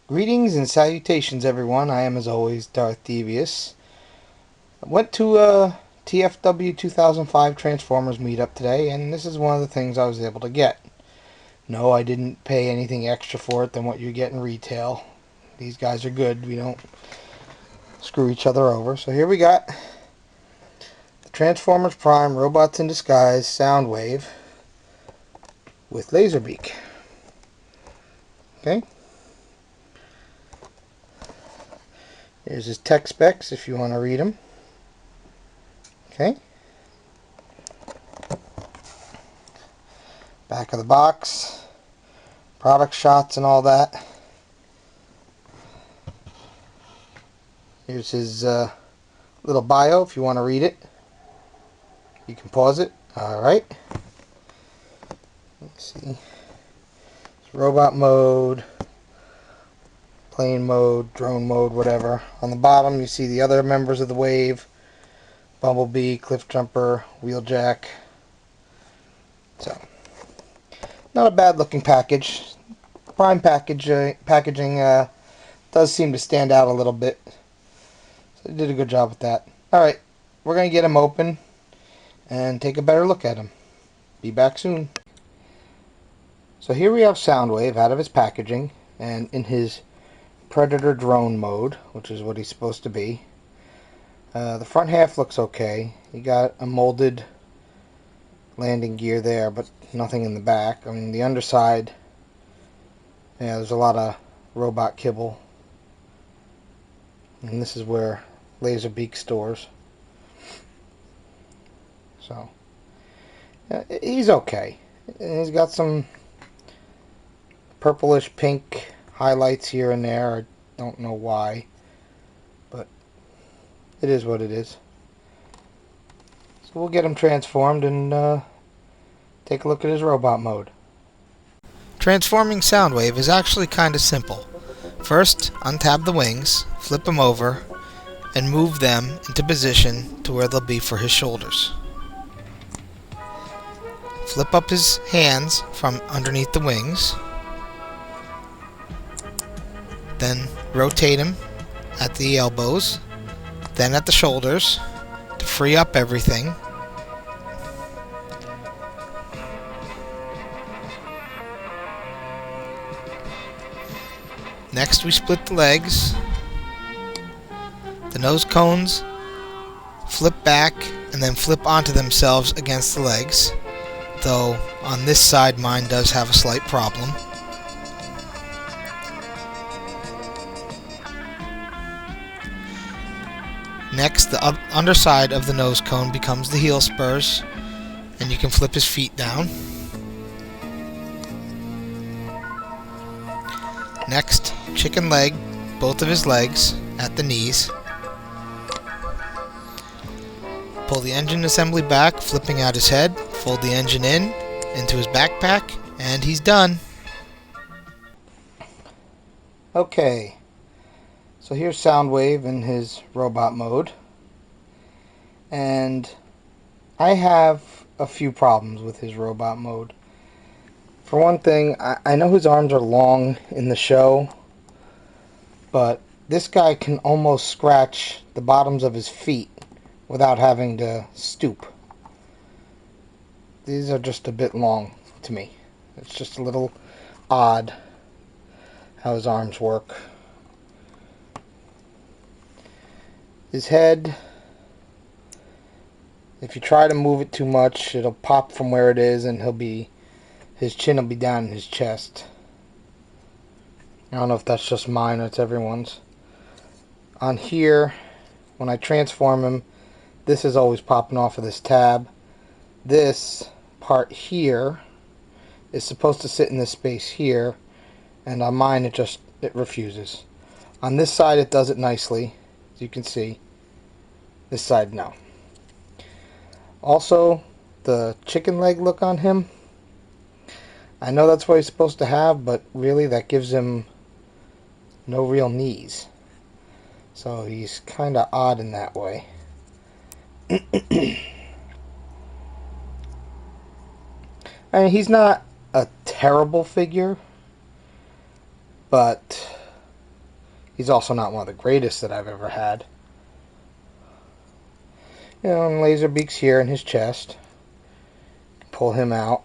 Greetings and salutations, everyone. I am, as always, darthdevious. I went to a TFW 2005 Transformers meetup today, and this is one of the things I was able to get. No, I didn't pay anything extra for it than what you get in retail. These guys are good. We don't screw each other over. So here we got the Transformers Prime Robots in Disguise Soundwave with Laserbeak. Okay. Here's his tech specs if you want to read them. Okay. Back of the box. Product shots and all that. Here's his little bio if you want to read it. You can pause it. Alright. Let's see. It's robot mode, plane mode, drone mode, whatever. On the bottom you see the other members of the wave. Bumblebee, Cliffjumper, Wheeljack. So, not a bad looking package. Prime packaging does seem to stand out a little bit. So they did a good job with that. Alright, we're going to get him open and take a better look at him. Be back soon. So here we have Soundwave out of his packaging and in his Predator drone mode, which is what he's supposed to be. The front half looks okay. You got a molded landing gear there, but nothing in the back. I mean, the underside, yeah, there's a lot of robot kibble. And this is where Laserbeak stores. So, yeah, he's okay. And he's got some purplish pink highlights here and there. I don't know why, but it is what it is. So we'll get him transformed and take a look at his robot mode. Transforming Soundwave is actually kind of simple. First, untab the wings, flip them over, and move them into position to where they'll be for his shoulders. Flip up his hands from underneath the wings. Then rotate him at the elbows, then at the shoulders to free up everything. Next we split the legs. The nose cones flip back and then flip onto themselves against the legs, though on this side mine does have a slight problem. Next, the underside of the nose cone becomes the heel spurs, and you can flip his feet down. Next, chicken leg both of his legs at the knees. Pull the engine assembly back, flipping out his head, fold the engine into his backpack, and he's done. Okay. So here's Soundwave in his robot mode, and I have a few problems with his robot mode. For one thing, I know his arms are long in the show, but this guy can almost scratch the bottoms of his feet without having to stoop. These are just a bit long to me. It's just a little odd how his arms work. His head, if you try to move it too much, it'll pop from where it is and his chin will be down in his chest. I don't know if that's just mine or it's everyone's. On here, when I transform him, this is always popping off of this tab. This part here is supposed to sit in this space here, and on mine it refuses. On this side it does it nicely. You can see. This side, no. Also, the chicken leg look on him, I know that's what he's supposed to have, but really that gives him no real knees. So he's kind of odd in that way. I mean, he's not a terrible figure, but He's also not one of the greatest that I've ever had. You know, and Laserbeak's here in his chest. Pull him out.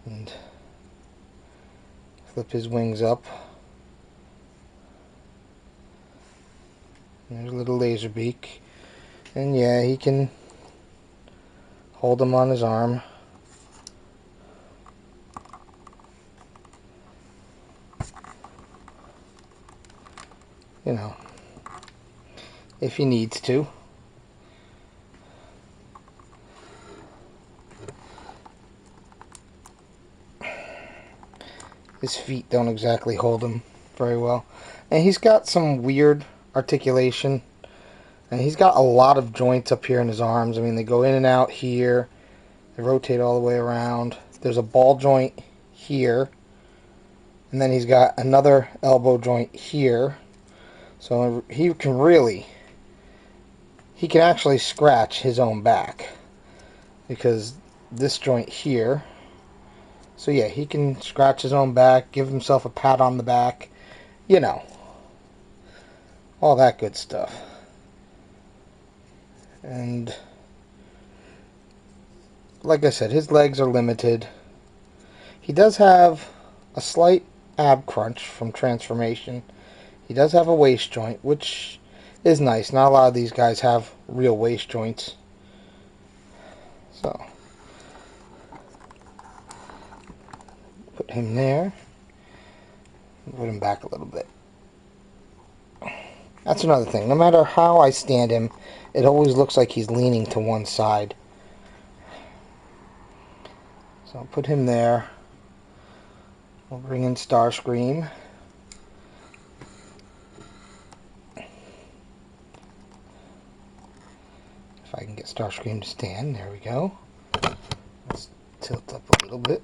And flip his wings up. There's a little Laserbeak. And yeah, he can hold him on his arm. You know, if he needs to. His feet don't exactly hold him very well. And he's got some weird articulation. And he's got a lot of joints up here in his arms. I mean, they go in and out here. They rotate all the way around. There's a ball joint here. And then he's got another elbow joint here. So he can actually scratch his own back. Because this joint here. So yeah, he can scratch his own back, give himself a pat on the back. You know. All that good stuff. And like I said, his legs are limited. He does have a slight ab crunch from transformation. He does have a waist joint, which is nice. Not a lot of these guys have real waist joints. So, put him there. Put him back a little bit. That's another thing. No matter how I stand him, it always looks like he's leaning to one side. So I'll put him there. We'll bring in Starscream. If I can get Starscream to stand, there we go. Let's tilt up a little bit.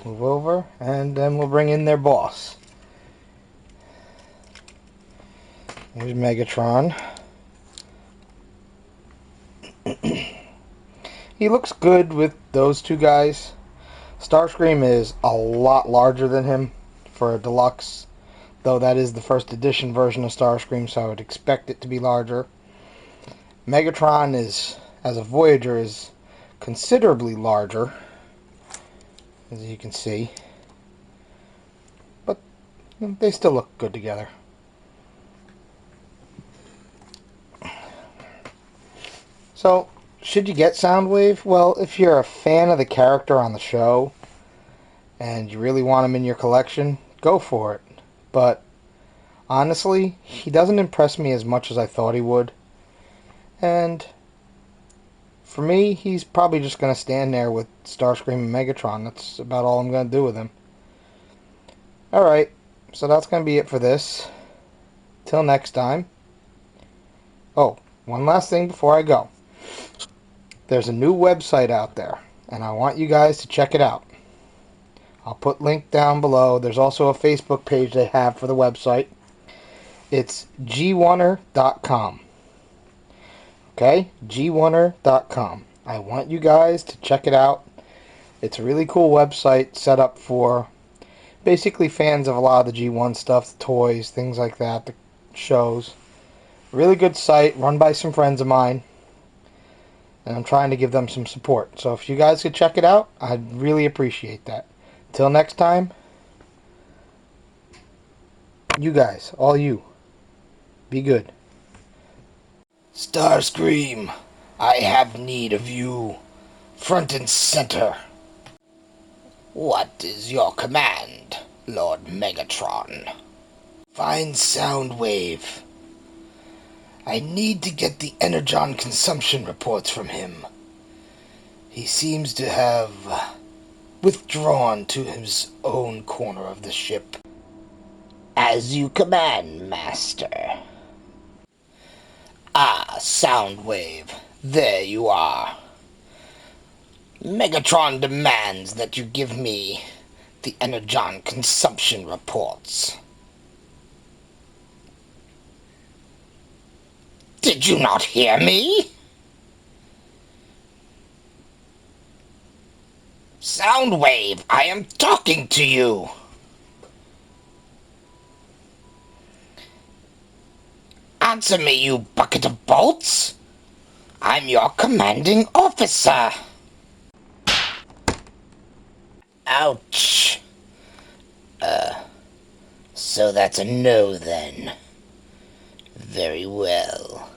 Move over, and then we'll bring in their boss. There's Megatron. He looks good with those two guys. Starscream is a lot larger than him for a deluxe, though that is the first edition version of Starscream, so I would expect it to be larger. Megatron is, as a Voyager, is considerably larger, as you can see, but they still look good together. So, should you get Soundwave? Well, if you're a fan of the character on the show and you really want him in your collection, go for it. But honestly, he doesn't impress me as much as I thought he would. And for me, he's probably just going to stand there with Starscream and Megatron. That's about all I'm going to do with him. Alright, so that's going to be it for this. Till next time. Oh, one last thing before I go. There's a new website out there, and I want you guys to check it out. I'll put link down below. There's also a Facebook page they have for the website. It's g1er.com. Okay? g1er.com. I want you guys to check it out. It's a really cool website set up for basically fans of a lot of the G1 stuff, the toys, things like that, the shows. Really good site, run by some friends of mine. And I'm trying to give them some support. So if you guys could check it out, I'd really appreciate that. Till next time, you guys, all you, be good. Starscream, I have need of you, front and center. What is your command, Lord Megatron? Find Soundwave. I need to get the energon consumption reports from him. He seems to have withdrawn to his own corner of the ship. As you command, Master. Ah, Soundwave, there you are. Megatron demands that you give me the energon consumption reports. Did you not hear me? Soundwave, I am talking to you. Answer me, you bucket of bolts! I'm your commanding officer! Ouch! So that's a no then. Very well.